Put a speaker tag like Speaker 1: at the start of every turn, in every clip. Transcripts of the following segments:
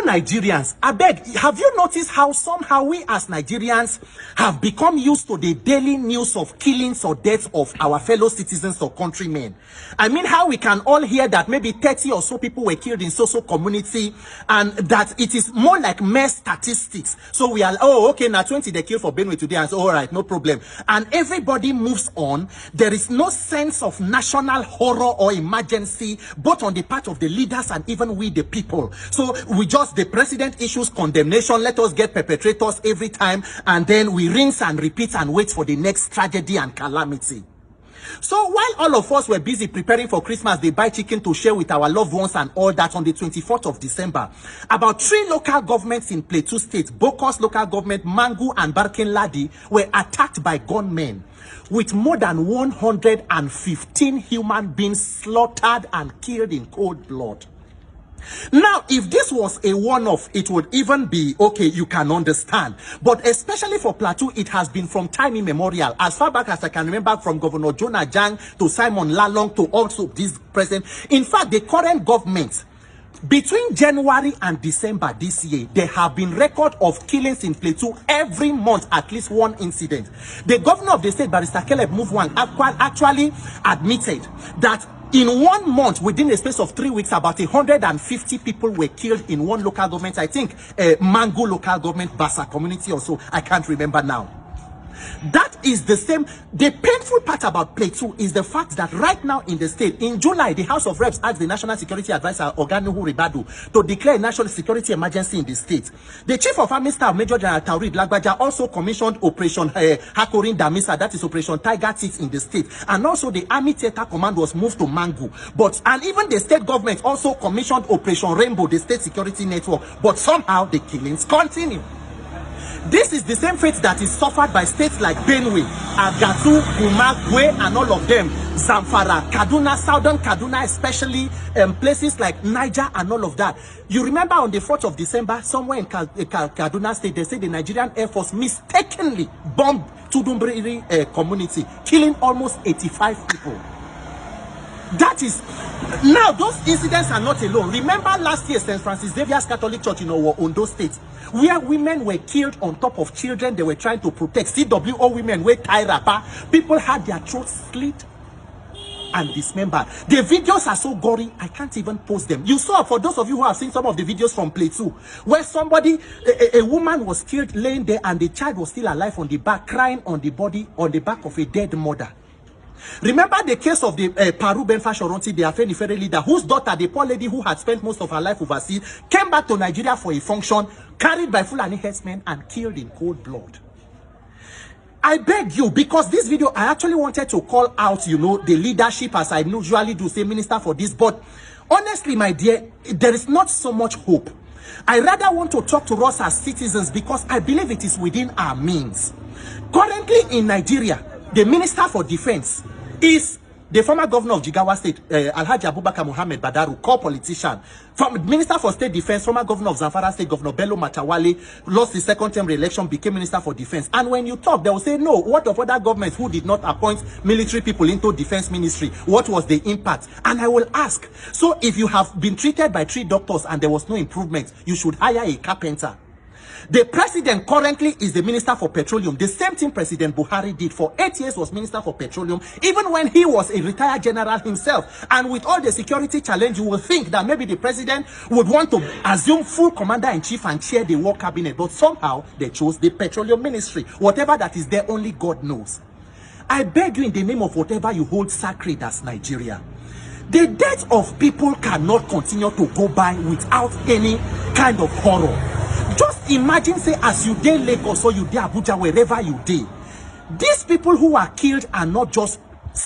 Speaker 1: Nigerians, I beg, have you noticed how somehow we as Nigerians have become used to the daily news of killings or deaths of our fellow citizens or countrymen? I mean, how we can all hear that maybe 30 or so people were killed in so-so community, and that it is more like mere statistics. So we are, oh, okay, now 20 they killed for Benue today, and so, all right, no problem. And everybody moves on. There is no sense of national horror or emergency, both on the part of the leaders and even we the people. So we just, the president issues condemnation, let us get perpetrators every time, and then we rinse and repeat and wait for the next tragedy and calamity. So while all of us were busy preparing for Christmas, they buy chicken to share with our loved ones and all that, on the 24th of December, about 3 local governments in Plateau State, Bokos local government, Mangu and Barkin Ladi, were attacked by gunmen, with more than 115 human beings slaughtered and killed in cold blood. Now, if this was a one-off, it would even be okay, you can understand. But especially for Plateau, it has been from time immemorial. As far back as I can remember, from Governor Jonah Jang to Simon Lalong to also this present. In fact, the current government, between January and December this year, there have been record of killings in Plateau every month, at least one incident. The governor of the state, Barrister Caleb Mutfwang, actually admitted that in 1 month, within a space of 3 weeks, about 150 people were killed in one local government. I think Mango local government, Bassa community or so. I can't remember now. That is the same. The painful part about Plateau is the fact that right now in the state, in July, the House of Reps asked the National Security Advisor, Oganuhu Ribadu, to declare a national security emergency in the state. The Chief of Army Staff, Major General Taurid Lagbaja, also commissioned Operation Hakorin Damisa, that is Operation Tiger Teeth in the state. And also the Army Theater Command was moved to Mangu. And even the state government also commissioned Operation Rainbow, the state security network. But somehow the killings continue. This is the same fate that is suffered by states like Benue, Agatu, Gumagwe, and all of them, Zamfara, Kaduna, Southern Kaduna, especially places like Niger and all of that. You remember on the 4th of December, somewhere in Kaduna State, they said the Nigerian Air Force mistakenly bombed Tudumbriri community, killing almost 85 people. That is, now those incidents are not alone. Remember last year, St. Francis Xavier's Catholic Church in Ondo State, where women were killed on top of children they were trying to protect. CWO women were tie wrapper. People had their throats slit and dismembered. The videos are so gory, I can't even post them. You saw, for those of you who have seen some of the videos from Plateau, where somebody, a woman was killed laying there and the child was still alive on the back, crying on the body, on the back of a dead mother. Remember the case of the Paru Benfa Shoronti, the Afenifere leader, whose daughter, the poor lady who had spent most of her life overseas, came back to Nigeria for a function, carried by Fulani herdsmen and killed in cold blood. I beg you, because this video, I actually wanted to call out, you know, the leadership, as I usually do, say minister for this, but honestly, my dear, there is not so much hope. I rather want to talk to us as citizens, because I believe it is within our means. Currently in Nigeria, the Minister for Defense is the former governor of Jigawa State, Alhaji Abubakar Mohammed Badaru, core politician. From Minister for State Defense, former governor of Zamfara State, Governor Bello Matawale, lost his second-term re-election, became Minister for Defense. And when you talk, they will say, no, what of other governments who did not appoint military people into defense ministry? What was the impact? And I will ask, so if you have been treated by 3 doctors and there was no improvement, you should hire a carpenter. The president currently is the Minister for Petroleum. The same thing President Buhari did for 8 years, was Minister for Petroleum, even when he was a retired general himself. And with all the security challenge, you will think that maybe the president would want to assume full commander-in-chief and chair the war cabinet. But somehow, they chose the Petroleum Ministry. Whatever that is there, only God knows. I beg you, in the name of whatever you hold sacred as Nigeria, the death of people cannot continue to go by without any kind of horror. Just imagine, say, as you dey Lagos or you dey Abuja, wherever you dey, these people who are killed are not just,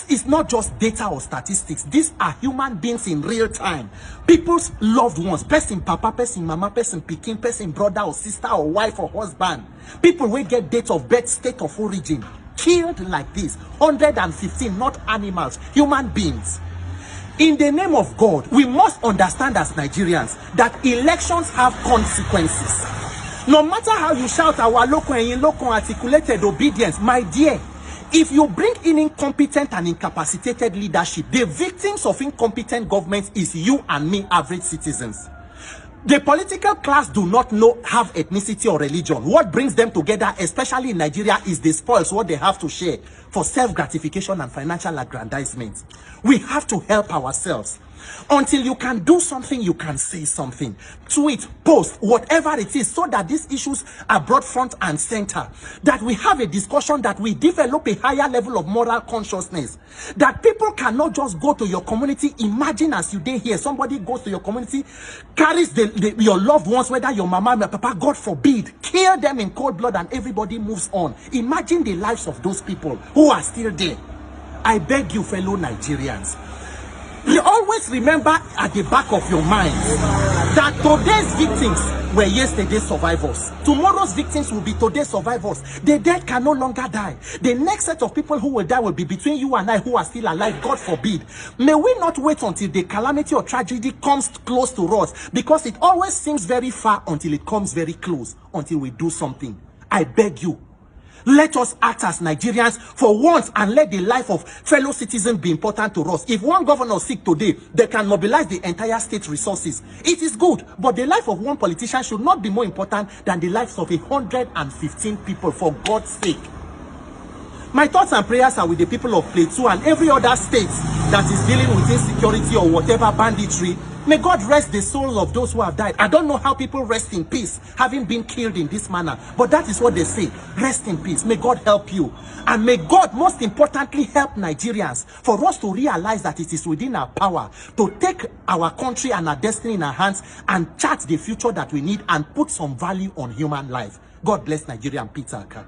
Speaker 1: it's not just data or statistics. These are human beings in real time. People's loved ones, person papa, person mama, person pikin, person brother or sister or wife or husband. People will get date of birth, state of origin, killed like this. 115, not animals, human beings. In the name of God, we must understand as Nigerians that elections have consequences. No matter how you shout our local and local articulated obedience, my dear, if you bring in incompetent and incapacitated leadership, the victims of incompetent government is you and me, average citizens. The political class do not have ethnicity or religion. What brings them together, especially in Nigeria, is the spoils, what they have to share for self-gratification and financial aggrandizement. We have to help ourselves. Until you can do something, you can say something. Tweet, post, whatever it is, so that these issues are brought front and center. That we have a discussion, that we develop a higher level of moral consciousness. That people cannot just go to your community. Imagine as you day here, somebody goes to your community, carries your loved ones, whether your mama, your papa, God forbid, kill them in cold blood, and everybody moves on. Imagine the lives of those people who are still there. I beg you, fellow Nigerians, you always remember at the back of your mind that today's victims were yesterday's survivors. Tomorrow's victims will be today's survivors. The dead can no longer die. The next set of people who will die will be between you and I who are still alive, God forbid. May we not wait until the calamity or tragedy comes close to us, because it always seems very far until it comes very close, until we do something. I beg you, let us act as Nigerians for once, and let the life of fellow citizens be important to us. If one governor is sick today, they can mobilize the entire state resources. It is good, but the life of one politician should not be more important than the lives of 115 people, for God's sake. My thoughts and prayers are with the people of Plateau and every other state that is dealing with insecurity or whatever banditry. May God rest the souls of those who have died. I don't know how people rest in peace, having been killed in this manner, but that is what they say. Rest in peace. May God help you. And may God, most importantly, help Nigerians, for us to realize that it is within our power to take our country and our destiny in our hands and chart the future that we need and put some value on human life. God bless Nigeria and Peter Aka.